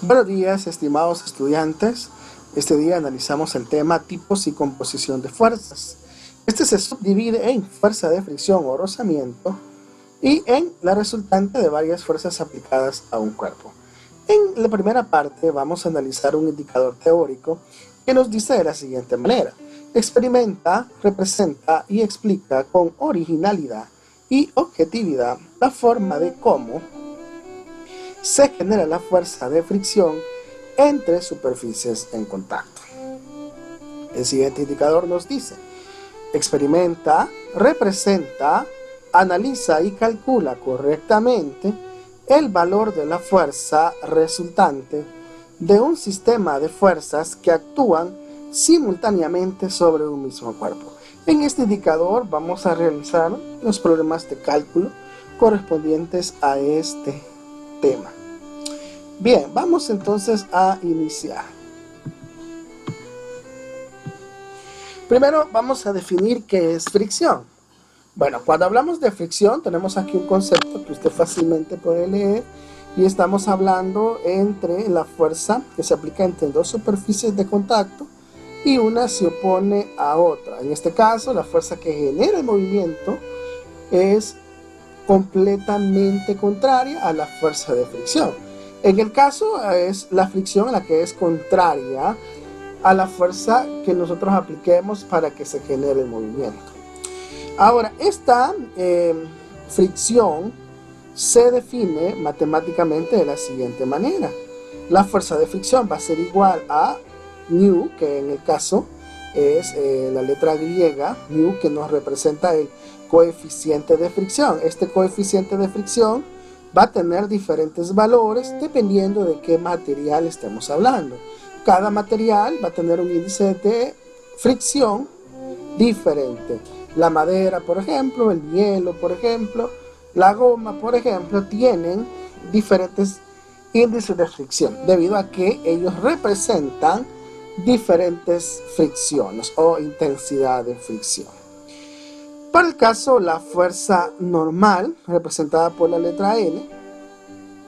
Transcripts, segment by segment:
Buenos días, estimados estudiantes. Este día analizamos el tema tipos y composición de fuerzas. Este se subdivide en fuerza de fricción o rozamiento y en la resultante de varias fuerzas aplicadas a un cuerpo. En la primera parte vamos a analizar un indicador teórico que nos dice de la siguiente manera: experimenta, representa y explica con originalidad y objetividad la forma de cómo se genera la fuerza de fricción entre superficies en contacto. El siguiente indicador nos dice: experimenta, representa, analiza y calcula correctamente el valor de la fuerza resultante de un sistema de fuerzas que actúan simultáneamente sobre un mismo cuerpo. En este indicador vamos a realizar los problemas de cálculo correspondientes a este tema. Bien, vamos entonces a iniciar. Primero vamos a definir qué es fricción. Bueno, cuando hablamos de fricción tenemos aquí un concepto que usted fácilmente puede leer y estamos hablando entre la fuerza que se aplica entre dos superficies de contacto y una se opone a otra. En este caso, la fuerza que genera el movimiento es completamente contraria a la fuerza de fricción. En el caso es la fricción la que es contraria a la fuerza que nosotros apliquemos para que se genere el movimiento. Ahora, esta fricción se define matemáticamente de la siguiente manera. La fuerza de fricción va a ser igual a μ, que en el caso es la letra griega, μ, que nos representa el coeficiente de fricción. Este coeficiente de fricción va a tener diferentes valores dependiendo de qué material estemos hablando. Cada material va a tener un índice de fricción diferente. La madera, por ejemplo, el hielo, por ejemplo, la goma, por ejemplo, tienen diferentes índices de fricción debido a que ellos representan diferentes fricciones o intensidad de fricción. Para el caso, la fuerza normal, representada por la letra N,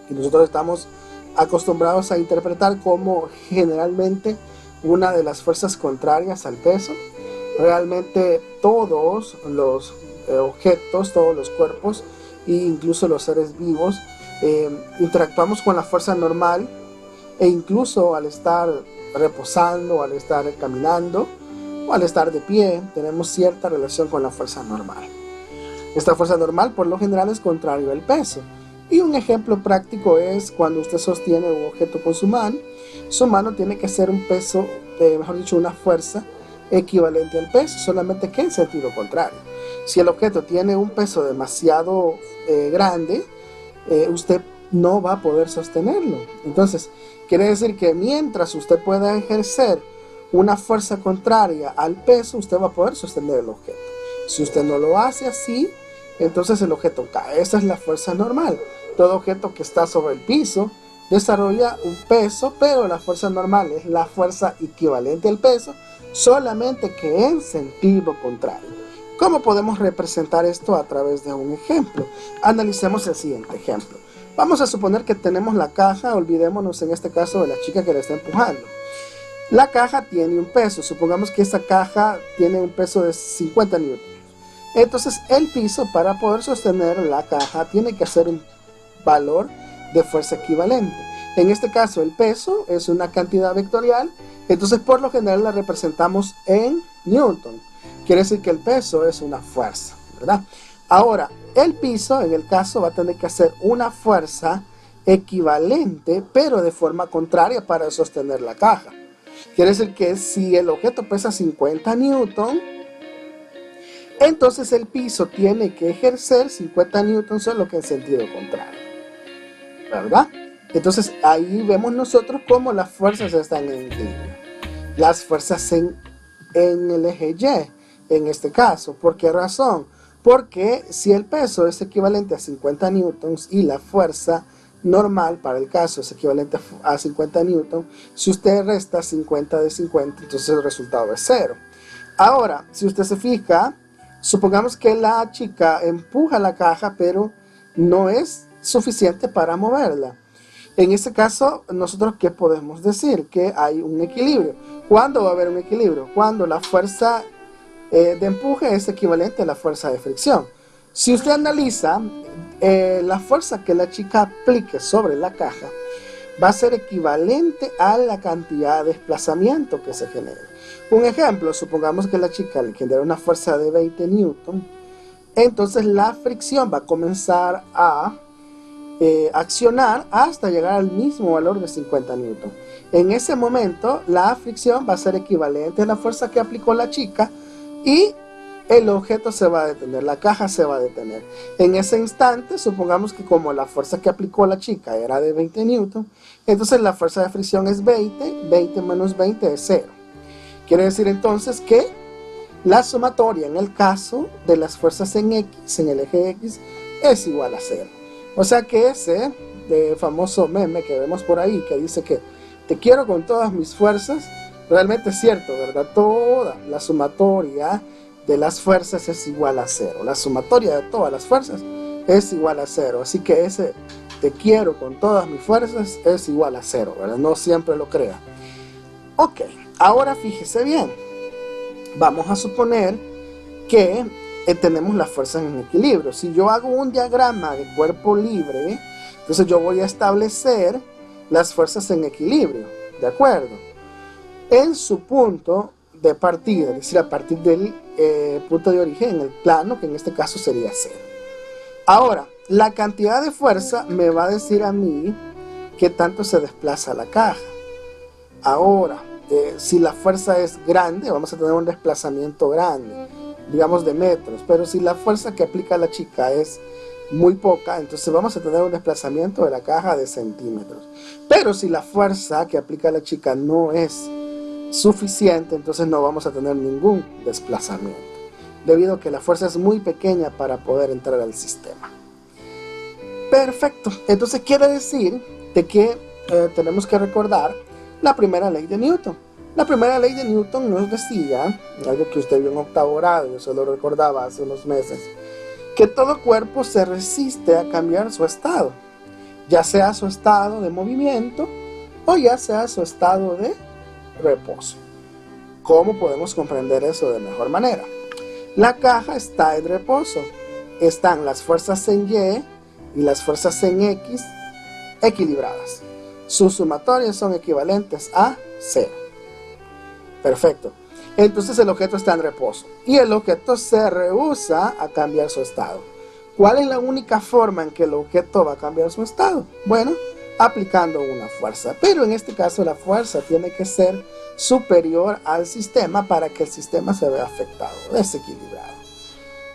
que nosotros estamos acostumbrados a interpretar como generalmente una de las fuerzas contrarias al peso. Realmente todos los objetos, todos los cuerpos e incluso los seres vivos interactuamos con la fuerza normal, e incluso al estar reposando, al estar caminando o al estar de pie, tenemos cierta relación con la fuerza normal. Esta fuerza normal por lo general es contrario al peso. Y un ejemplo práctico es cuando usted sostiene un objeto con su mano tiene que ser un peso, mejor dicho, una fuerza equivalente al peso, solamente que en sentido contrario. Si el objeto tiene un peso demasiado grande, usted no va a poder sostenerlo. Entonces, quiere decir que mientras usted pueda ejercer una fuerza contraria al peso, usted va a poder sostener el objeto. Si usted no lo hace así, entonces el objeto cae. Esa es la fuerza normal. Todo objeto que está sobre el piso desarrolla un peso, pero la fuerza normal es la fuerza equivalente al peso, solamente que en sentido contrario. ¿Cómo podemos representar esto a través de un ejemplo? Analicemos el siguiente ejemplo. Vamos a suponer que tenemos la caja, olvidémonos en este caso de la chica que la está empujando. La caja tiene un peso, supongamos que esta caja tiene un peso de 50 newtons. Entonces el piso, para poder sostener la caja, tiene que hacer un valor de fuerza equivalente. En este caso el peso es una cantidad vectorial, entonces por lo general la representamos en newton. Quiere decir que el peso es una fuerza, ¿verdad? Ahora, el piso en el caso va a tener que hacer una fuerza equivalente, pero de forma contraria para sostener la caja. Quiere decir que si el objeto pesa 50 newton, entonces el piso tiene que ejercer 50 newtons, solo que en sentido contrario, ¿verdad? Entonces ahí vemos nosotros cómo las fuerzas están en equilibrio. Las fuerzas en el eje Y, en este caso. ¿Por qué razón? Porque si el peso es equivalente a 50 newtons y la fuerza normal para el caso es equivalente a 50 newtons, si usted resta 50 de 50, entonces el resultado es 0. Ahora, si usted se fija, supongamos que la chica empuja la caja, pero no es suficiente para moverla. En este caso, nosotros ¿qué podemos decir? Que hay un equilibrio. ¿Cuándo va a haber un equilibrio? Cuando la fuerza de empuje es equivalente a la fuerza de fricción. Si usted analiza, la fuerza que la chica aplique sobre la caja va a ser equivalente a la cantidad de desplazamiento que se genere. Un ejemplo, supongamos que la chica le genera una fuerza de 20 newton, entonces la fricción va a comenzar a accionar hasta llegar al mismo valor de 50 newton. En ese momento la fricción va a ser equivalente a la fuerza que aplicó la chica y el objeto se va a detener, la caja se va a detener. En ese instante, supongamos que como la fuerza que aplicó la chica era de 20 newton, entonces la fuerza de fricción es 20, 20 menos 20 es 0. Quiere decir entonces que la sumatoria en el caso de las fuerzas en X, en el eje X, es igual a 0. O sea que ese famoso meme que vemos por ahí, que dice que te quiero con todas mis fuerzas, realmente es cierto, ¿verdad? Toda la sumatoria de las fuerzas es igual a 0. La sumatoria de todas las fuerzas es igual a 0. Así que ese te quiero con todas mis fuerzas es igual a 0, ¿verdad? No siempre lo crea. Ok, ahora fíjese bien. Vamos a suponer que tenemos las fuerzas en equilibrio. Si yo hago un diagrama de cuerpo libre, entonces yo voy a establecer las fuerzas en equilibrio, ¿de acuerdo? En su punto de partida, es decir, a partir del punto de origen, el plano, que en este caso sería 0. Ahora, la cantidad de fuerza me va a decir a mí qué tanto se desplaza la caja. Ahora, si la fuerza es grande, vamos a tener un desplazamiento grande, digamos de metros, pero si la fuerza que aplica la chica es muy poca, entonces vamos a tener un desplazamiento de la caja de centímetros. Pero si la fuerza que aplica la chica no es suficiente, entonces no vamos a tener ningún desplazamiento, debido a que la fuerza es muy pequeña para poder entrar al sistema. Perfecto, entonces quiere decir de que tenemos que recordar la primera ley de Newton. La primera ley de Newton nos decía, algo que usted vio en octavo grado, yo se lo recordaba hace unos meses, que todo cuerpo se resiste a cambiar su estado, ya sea su estado de movimiento o ya sea su estado de reposo. ¿Cómo podemos comprender eso de mejor manera? La caja está en reposo, están las fuerzas en Y y las fuerzas en X equilibradas. Sus sumatorias son equivalentes a 0. Perfecto. Entonces el objeto está en reposo y el objeto se rehúsa a cambiar su estado. ¿Cuál es la única forma en que el objeto va a cambiar su estado? Bueno, aplicando una fuerza. Pero en este caso la fuerza tiene que ser superior al sistema para que el sistema se vea afectado, desequilibrado.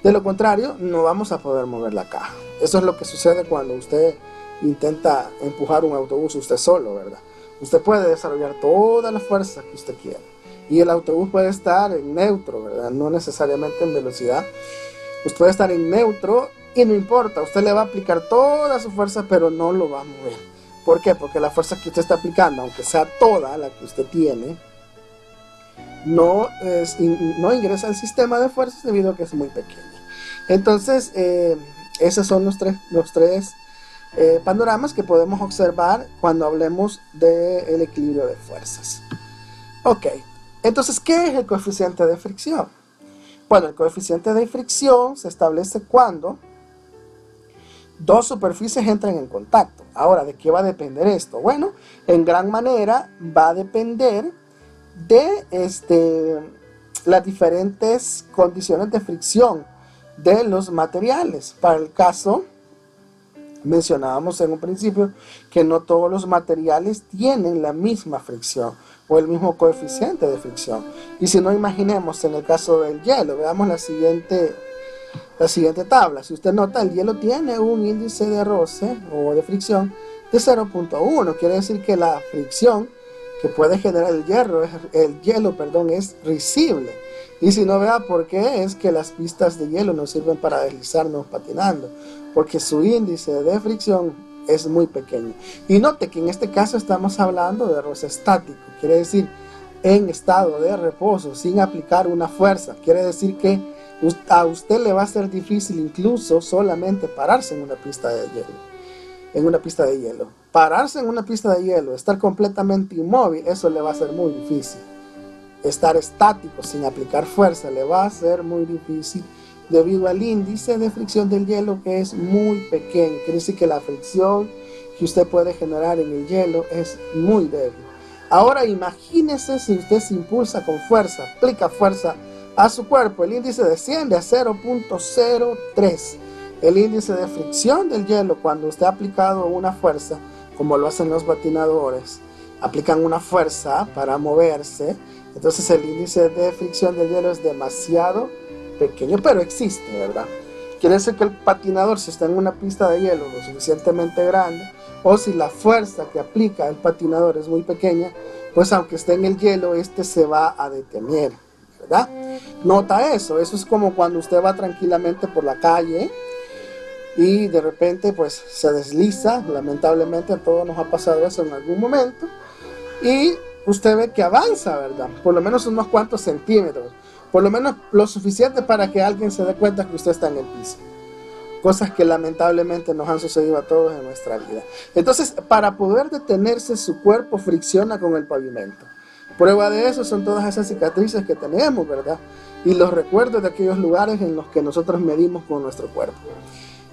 De lo contrario, no vamos a poder mover la caja. Eso es lo que sucede cuando usted intenta empujar un autobús usted solo, ¿verdad? Usted puede desarrollar toda la fuerza que usted quiera y el autobús puede estar en neutro, ¿verdad? No necesariamente en velocidad. Usted puede estar en neutro y no importa, usted le va a aplicar toda su fuerza, pero no lo va a mover. ¿Por qué? Porque la fuerza que usted está aplicando, aunque sea toda la que usted tiene, no ingresa al sistema de fuerzas debido a que es muy pequeña. Entonces, esos son los tres panoramas que podemos observar cuando hablemos del equilibrio de fuerzas. Ok, entonces, ¿qué es el coeficiente de fricción? Bueno, el coeficiente de fricción se establece cuando dos superficies entran en contacto. Ahora, ¿de qué va a depender esto? Bueno, en gran manera va a depender de las diferentes condiciones de fricción de los materiales. Para el caso, mencionábamos en un principio que no todos los materiales tienen la misma fricción o el mismo coeficiente de fricción. Y si no, imaginemos en el caso del hielo, veamos la siguiente tabla. Si usted nota, el hielo tiene un índice de roce o de fricción de 0.1. Quiere decir que la fricción que puede generar el hielo es risible. Y si no, vea por qué es que las pistas de hielo nos sirven para deslizarnos patinando, porque su índice de fricción es muy pequeño. Y note que en este caso estamos hablando de roce estático, quiere decir en estado de reposo, sin aplicar una fuerza. Quiere decir que a usted le va a ser difícil incluso solamente pararse en una pista de hielo. pararse en una pista de hielo, estar completamente inmóvil, eso le va a ser muy difícil. Estar estático sin aplicar fuerza le va a ser muy difícil debido al índice de fricción del hielo, que es muy pequeño. Quiere decir que la fricción que usted puede generar en el hielo es muy débil. Ahora imagínese si usted se impulsa con fuerza, aplica fuerza a su cuerpo, el índice desciende a 0.03. El índice de fricción del hielo, cuando usted ha aplicado una fuerza, como lo hacen los patinadores, aplican una fuerza para moverse, entonces el índice de fricción del hielo es demasiado pequeño, pero existe, ¿verdad? Quiere decir que el patinador, si está en una pista de hielo lo suficientemente grande, o si la fuerza que aplica el patinador es muy pequeña, pues aunque esté en el hielo, este se va a detener, ¿verdad? Nota eso es como cuando usted va tranquilamente por la calle y de repente pues se desliza. Lamentablemente a todos nos ha pasado eso en algún momento, y usted ve que avanza, ¿verdad? Por lo menos unos cuantos centímetros, por lo menos lo suficiente para que alguien se dé cuenta que usted está en el piso. Cosas que lamentablemente nos han sucedido a todos en nuestra vida. Entonces, para poder detenerse, su cuerpo fricciona con el pavimento. Prueba de eso son todas esas cicatrices que tenemos, ¿verdad? Y los recuerdos de aquellos lugares en los que nosotros medimos con nuestro cuerpo.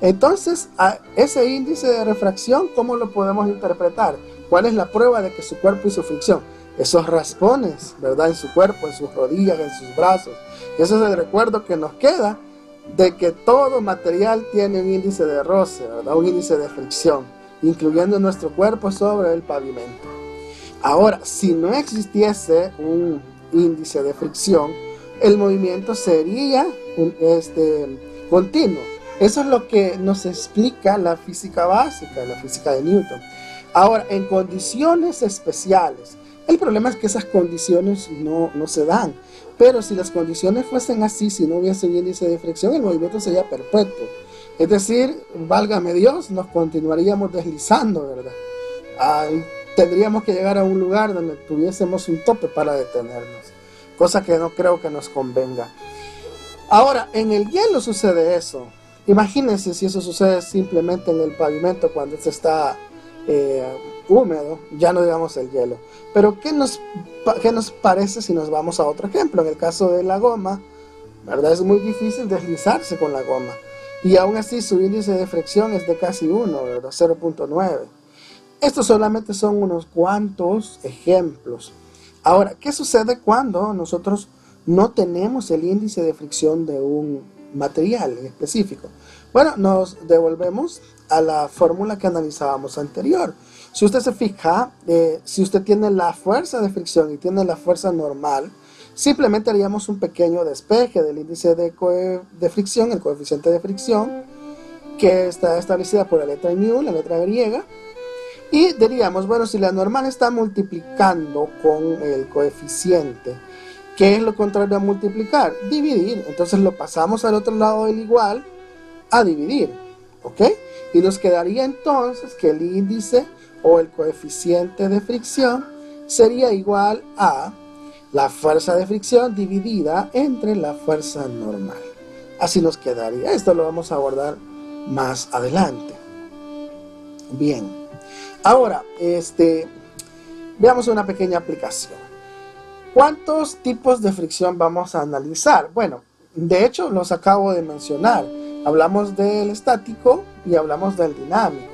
Entonces, a ese índice de refracción, ¿cómo lo podemos interpretar? ¿Cuál es la prueba de que su cuerpo hizo fricción? Esos raspones, ¿verdad? En su cuerpo, en sus rodillas, en sus brazos. Ese es el recuerdo que nos queda de que todo material tiene un índice de roce, ¿verdad? Un índice de fricción, incluyendo nuestro cuerpo sobre el pavimento. Ahora, si no existiese un índice de fricción, el movimiento sería continuo. Eso es lo que nos explica la física básica, la física de Newton. Ahora, en condiciones especiales, el problema es que esas condiciones no se dan. Pero si las condiciones fuesen así, si no hubiese un índice de fricción, el movimiento sería perpetuo. Es decir, válgame Dios, nos continuaríamos deslizando, ¿verdad? Tendríamos que llegar a un lugar donde tuviésemos un tope para detenernos, cosa que no creo que nos convenga. Ahora, en el hielo sucede eso. Imagínense si eso sucede simplemente en el pavimento cuando este está húmedo, ya no digamos el hielo. Pero ¿qué nos parece si nos vamos a otro ejemplo? En el caso de la goma, ¿verdad? Es muy difícil deslizarse con la goma, y aún así su índice de fricción es de casi 1, ¿verdad? 0.9. Estos solamente son unos cuantos ejemplos. Ahora, ¿qué sucede cuando nosotros no tenemos el índice de fricción de un material en específico? Bueno, nos devolvemos a la fórmula que analizábamos anterior. Si usted se fija, si usted tiene la fuerza de fricción y tiene la fuerza normal, simplemente haríamos un pequeño despeje del índice de fricción, el coeficiente de fricción, que está establecida por la letra μ, la letra griega, y diríamos, bueno, si la normal está multiplicando con el coeficiente, ¿qué es lo contrario a multiplicar? Dividir. Entonces lo pasamos al otro lado del igual a dividir, ¿ok? Y nos quedaría entonces que el índice o el coeficiente de fricción sería igual a la fuerza de fricción dividida entre la fuerza normal. Así nos quedaría. Esto lo vamos a abordar más adelante. Bien. Ahora, veamos una pequeña aplicación. ¿Cuántos tipos de fricción vamos a analizar? Bueno, de hecho los acabo de mencionar. Hablamos del estático y hablamos del dinámico.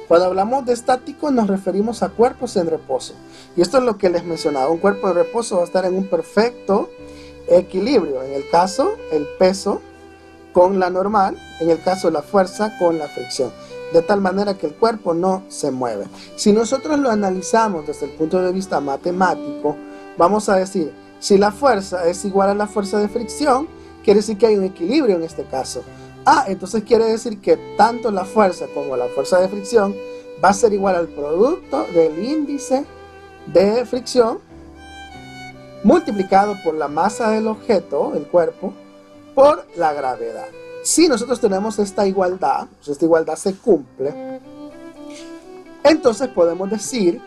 Cuando hablamos de estático nos referimos a cuerpos en reposo. Y esto es lo que les mencionaba. Un cuerpo en reposo va a estar en un perfecto equilibrio. En el caso, el peso con la normal. En el caso, la fuerza con la fricción. De tal manera que el cuerpo no se mueve. Si nosotros lo analizamos desde el punto de vista matemático, vamos a decir, si la fuerza es igual a la fuerza de fricción, quiere decir que hay un equilibrio en este caso. Entonces quiere decir que tanto la fuerza como la fuerza de fricción va a ser igual al producto del índice de fricción multiplicado por la masa del objeto, el cuerpo, por la gravedad. Si nosotros tenemos esta igualdad se cumple, entonces podemos decir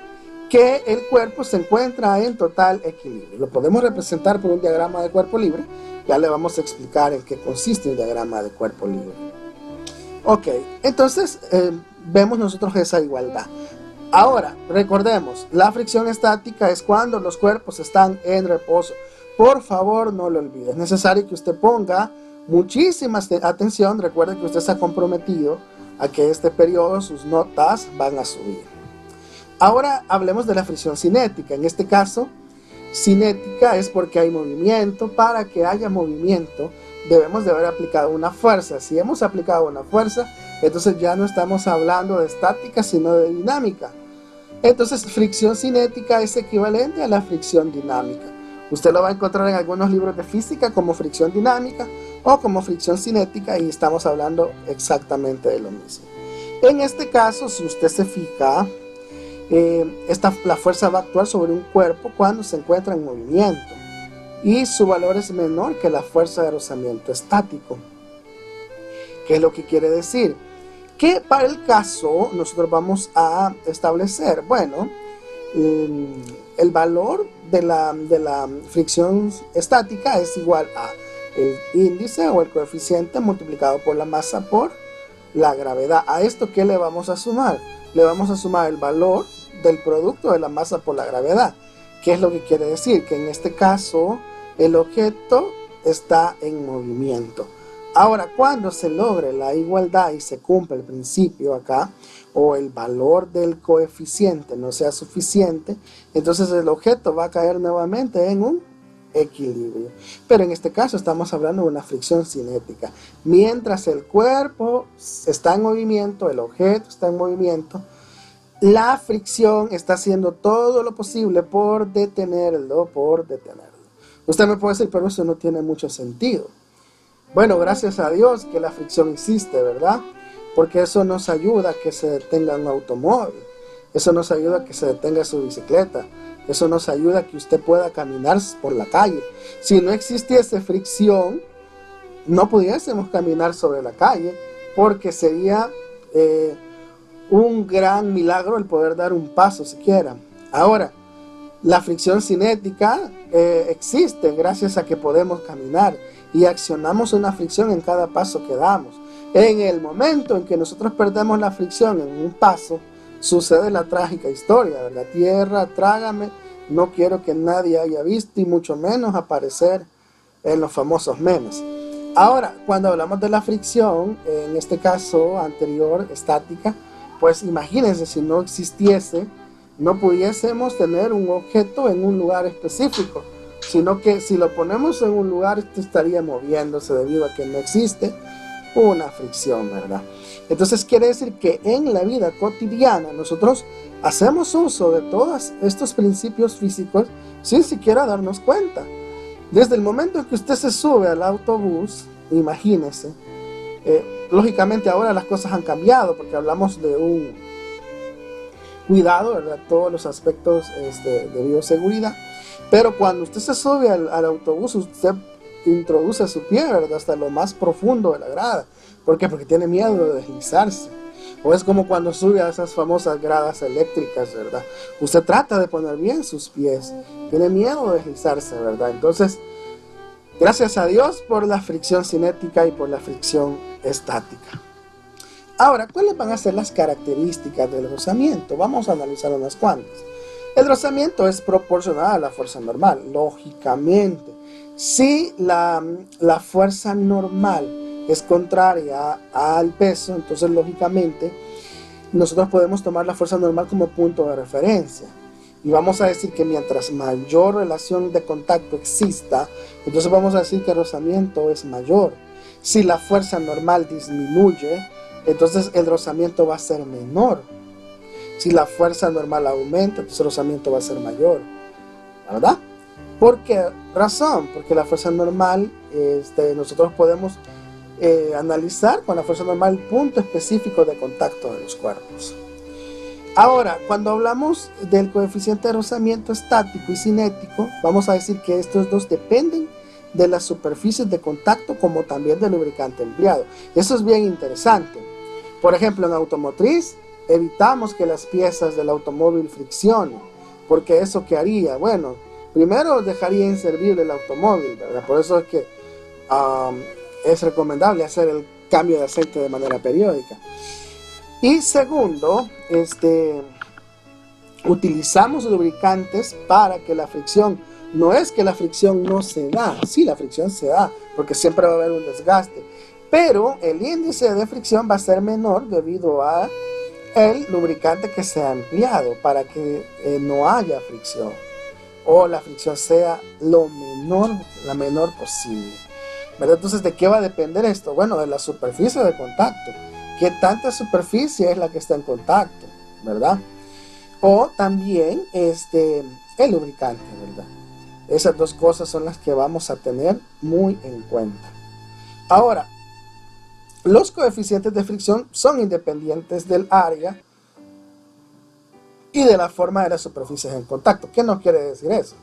que el cuerpo se encuentra en total equilibrio. Lo podemos representar por un diagrama de cuerpo libre. Ya le vamos a explicar en qué consiste un diagrama de cuerpo libre. Ok, entonces vemos nosotros esa igualdad. Ahora, recordemos, la fricción estática es cuando los cuerpos están en reposo. Por favor, no lo olvide. Es necesario que usted ponga muchísima atención. Recuerde que usted está comprometido a que este periodo sus notas van a subir. Ahora hablemos de la fricción cinética. En este caso, cinética es porque hay movimiento. Para que haya movimiento, debemos de haber aplicado una fuerza. Si hemos aplicado una fuerza, entonces ya no estamos hablando de estática, sino de dinámica. Entonces, fricción cinética es equivalente a la fricción dinámica. Usted lo va a encontrar en algunos libros de física como fricción dinámica o como fricción cinética, y estamos hablando exactamente de lo mismo. En este caso, si usted se fija, la fuerza va a actuar sobre un cuerpo cuando se encuentra en movimiento y su valor es menor que la fuerza de rozamiento estático. ¿Qué es lo que quiere decir? Que para el caso nosotros vamos a establecer, bueno, el valor de la fricción estática es igual a el índice o el coeficiente multiplicado por la masa por la gravedad. ¿A esto qué le vamos a sumar? Le vamos a sumar el valor del producto de la masa por la gravedad. ¿Qué es lo que quiere decir? Que en este caso el objeto está en movimiento. Ahora, cuando se logre la igualdad y se cumple el principio acá, o el valor del coeficiente no sea suficiente, entonces el objeto va a caer nuevamente en un equilibrio. Pero en este caso estamos hablando de una fricción cinética. Mientras el cuerpo está en movimiento, el objeto está en movimiento, la fricción está haciendo todo lo posible por detenerlo, Usted me puede decir, pero eso no tiene mucho sentido. Bueno, gracias a Dios que la fricción existe, ¿verdad? Porque eso nos ayuda a que se detenga un automóvil. Eso nos ayuda a que se detenga su bicicleta. Eso nos ayuda a que usted pueda caminar por la calle. Si no existiese fricción, no pudiésemos caminar sobre la calle, porque sería un gran milagro el poder dar un paso siquiera. Ahora, la fricción cinética existe gracias a que podemos caminar y accionamos una fricción en cada paso que damos. En el momento en que nosotros perdemos la fricción en un paso, sucede la trágica historia, ¿verdad? Tierra, trágame, no quiero que nadie haya visto y mucho menos aparecer en los famosos memes. Ahora, cuando hablamos de la fricción, en este caso anterior, estática, pues imagínense si no existiese, no pudiésemos tener un objeto en un lugar específico, sino que si lo ponemos en un lugar, esto estaría moviéndose debido a que no existe una fricción, ¿verdad? Entonces quiere decir que en la vida cotidiana nosotros hacemos uso de todos estos principios físicos sin siquiera darnos cuenta. Desde el momento en que usted se sube al autobús, imagínese, lógicamente ahora las cosas han cambiado porque hablamos de un cuidado, ¿verdad? Todos los aspectos de bioseguridad. Pero cuando usted se sube al autobús, usted introduce su pie, ¿verdad? Hasta lo más profundo de la grada. ¿Por qué? Porque tiene miedo de deslizarse. O es como cuando sube a esas famosas gradas eléctricas, ¿verdad? Usted trata de poner bien sus pies. Tiene miedo de deslizarse, ¿verdad? Entonces, gracias a Dios por la fricción cinética y por la fricción estática. Ahora, ¿cuáles van a ser las características del rozamiento? Vamos a analizar unas cuantas. El rozamiento es proporcional a la fuerza normal, lógicamente. Si la fuerza normal es contraria al peso, entonces lógicamente nosotros podemos tomar la fuerza normal como punto de referencia. Y vamos a decir que mientras mayor relación de contacto exista, entonces vamos a decir que el rozamiento es mayor. Si la fuerza normal disminuye, entonces el rozamiento va a ser menor. Si la fuerza normal aumenta, entonces el rozamiento va a ser mayor, ¿verdad? ¿Por qué razón? Porque la fuerza normal, nosotros podemos analizar con la fuerza normal el punto específico de contacto de los cuerpos. Ahora, cuando hablamos del coeficiente de rozamiento estático y cinético, vamos a decir que estos dos dependen de las superficies de contacto como también del lubricante empleado. Eso es bien interesante. Por ejemplo, en automotriz, evitamos que las piezas del automóvil friccionen, porque eso ¿qué haría? Bueno, primero dejaría inservible el automóvil, ¿verdad? Por eso es que es recomendable hacer el cambio de aceite de manera periódica. Y segundo, utilizamos lubricantes para que la fricción, no es que la fricción no se da, sí, la fricción se da, porque siempre va a haber un desgaste, pero el índice de fricción va a ser menor debido a el lubricante que se ha empleado para que no haya fricción, o la fricción sea la menor posible, ¿verdad? Entonces, ¿de qué va a depender esto? Bueno, de la superficie de contacto. ¿Qué tanta superficie es la que está en contacto, verdad? O también el lubricante, ¿verdad? Esas dos cosas son las que vamos a tener muy en cuenta. Ahora, los coeficientes de fricción son independientes del área y de la forma de las superficies en contacto. ¿Qué nos quiere decir eso?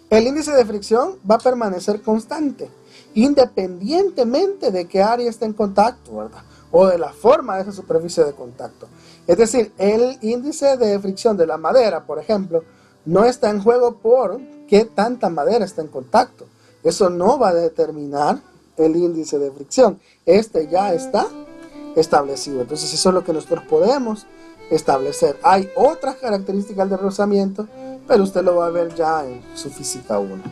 El índice de fricción va a permanecer constante, independientemente de qué área esté en contacto, ¿verdad? O de la forma de esa superficie de contacto. Es decir, el índice de fricción de la madera, por ejemplo, no está en juego por qué tanta madera está en contacto. Eso no va a determinar el índice de fricción. Este ya está establecido. Entonces eso es lo que nosotros podemos establecer. Hay otras características del rozamiento, pero usted lo va a ver ya en su física 1.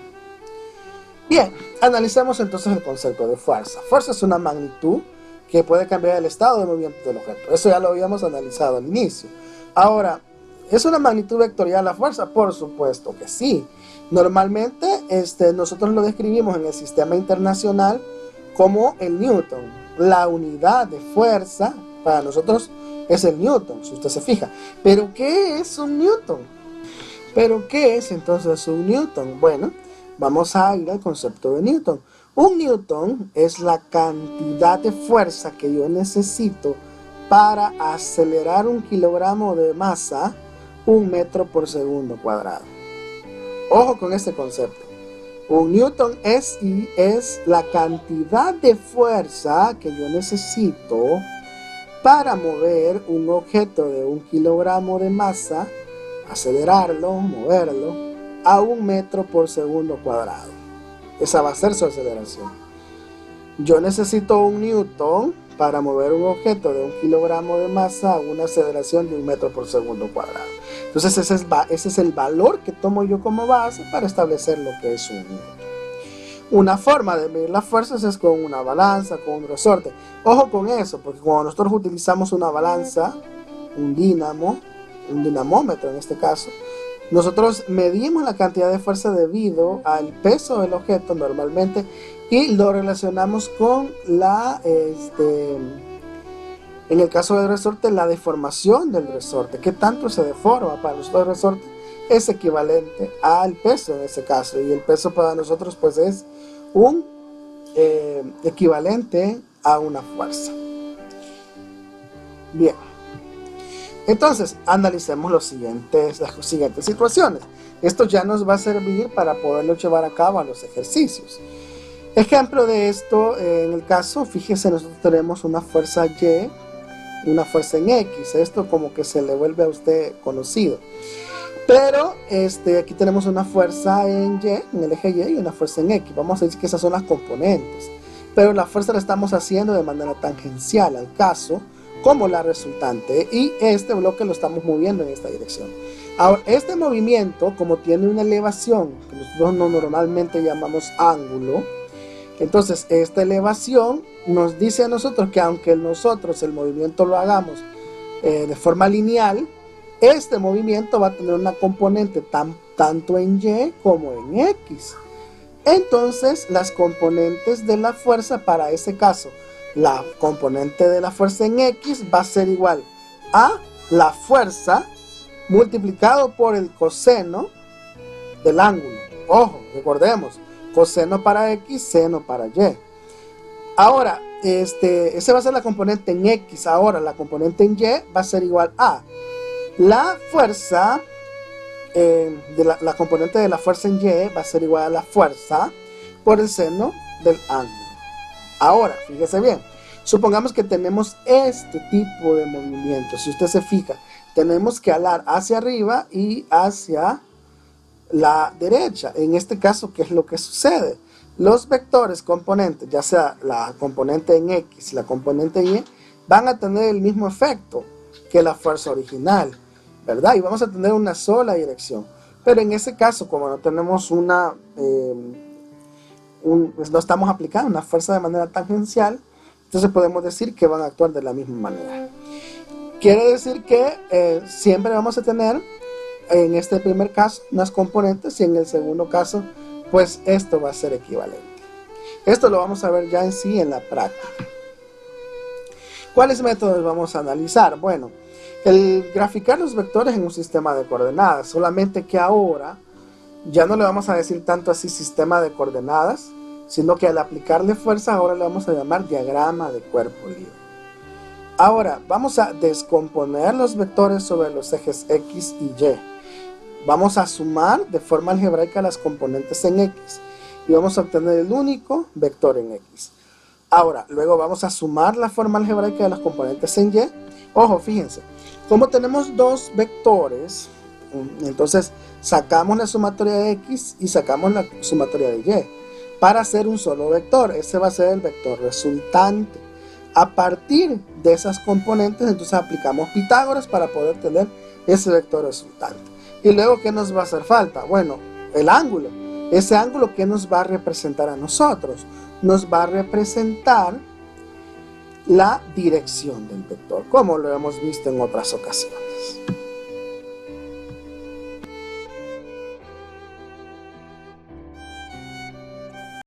Bien, analicemos entonces el concepto de fuerza. Fuerza es una magnitud que puede cambiar el estado de movimiento del objeto. Eso ya lo habíamos analizado al inicio. Ahora, ¿es una magnitud vectorial la fuerza? Por supuesto que sí. Normalmente nosotros lo describimos en el sistema internacional como el Newton. La unidad de fuerza para nosotros es el Newton, si usted se fija. ¿Pero qué es un Newton? ¿Pero qué es entonces un Newton? Bueno, vamos a ir al concepto de Newton. Un Newton es la cantidad de fuerza que yo necesito para acelerar 1 kilogramo de masa 1 metro por segundo cuadrado. Ojo con este concepto. Un Newton es la cantidad de fuerza que yo necesito para mover un objeto de 1 kilogramo de masa, acelerarlo, moverlo, a 1 metro por segundo cuadrado. Esa va a ser su aceleración. Yo necesito 1 newton para mover un objeto de 1 kilogramo de masa a una aceleración de 1 metro por segundo cuadrado. Entonces ese es el valor que tomo yo como base para establecer lo que es un newton. Una forma de medir las fuerzas es con una balanza, con un resorte. Ojo con eso, porque cuando nosotros utilizamos una balanza, un dinamómetro en este caso, nosotros medimos la cantidad de fuerza debido al peso del objeto normalmente y lo relacionamos con en el caso del resorte, la deformación del resorte. ¿Qué tanto se deforma? Para nosotros el resorte es equivalente al peso en ese caso, y el peso para nosotros pues es un equivalente a una fuerza. Bien, entonces analicemos las siguientes situaciones. Esto ya nos va a servir para poderlo llevar a cabo a los ejercicios. Ejemplo de esto, en el caso, fíjese, nosotros tenemos una fuerza Y y una fuerza en X. Esto como que se le vuelve a usted conocido. Pero aquí tenemos una fuerza en Y, en el eje Y, y una fuerza en X. Vamos a decir que esas son las componentes. Pero la fuerza la estamos haciendo de manera tangencial al caso, como la resultante. Y este bloque lo estamos moviendo en esta dirección. Ahora, este movimiento, como tiene una elevación, que nosotros normalmente llamamos ángulo, entonces esta elevación nos dice a nosotros que aunque nosotros el movimiento lo hagamos de forma lineal, este movimiento va a tener una componente tanto en Y como en X. Entonces las componentes de la fuerza para ese caso, la componente de la fuerza en X va a ser igual a la fuerza multiplicado por el coseno del ángulo. Ojo, recordemos, coseno para X, seno para Y. Ahora, esa va a ser la componente en X. Ahora la componente en Y va a ser igual a la fuerza, la componente de la fuerza en Y va a ser igual a la fuerza por el seno del ángulo. Ahora, fíjese bien, supongamos que tenemos este tipo de movimiento. Si usted se fija, tenemos que alar hacia arriba y hacia la derecha. En este caso, ¿qué es lo que sucede? Los vectores componentes, ya sea la componente en X y la componente en Y, van a tener el mismo efecto que la fuerza original. ¿verdad? Y vamos a tener una sola dirección. Pero en ese caso, como no tenemos pues no estamos aplicando una fuerza de manera tangencial, entonces podemos decir que van a actuar de la misma manera. Quiere decir que siempre vamos a tener, en este primer caso, unas componentes, y en el segundo caso, pues esto va a ser equivalente. Esto lo vamos a ver ya en sí en la práctica. ¿Cuáles métodos vamos a analizar? Bueno, el graficar los vectores en un sistema de coordenadas, solamente que ahora ya no le vamos a decir tanto así sistema de coordenadas, sino que al aplicarle fuerza ahora le vamos a llamar diagrama de cuerpo libre. Ahora vamos a descomponer los vectores sobre los ejes X y Y. Vamos a sumar de forma algebraica las componentes en X y vamos a obtener el único vector en X. Ahora, luego vamos a sumar la forma algebraica de las componentes en Y. Ojo, fíjense, como tenemos dos vectores, entonces sacamos la sumatoria de X y sacamos la sumatoria de Y para hacer un solo vector. Ese va a ser el vector resultante. A partir de esas componentes, entonces aplicamos Pitágoras para poder tener ese vector resultante. Y luego, ¿qué nos va a hacer falta? Bueno, el ángulo. Ese ángulo, ¿qué nos va a representar a nosotros? Nos va a representar la dirección del vector, como lo hemos visto en otras ocasiones.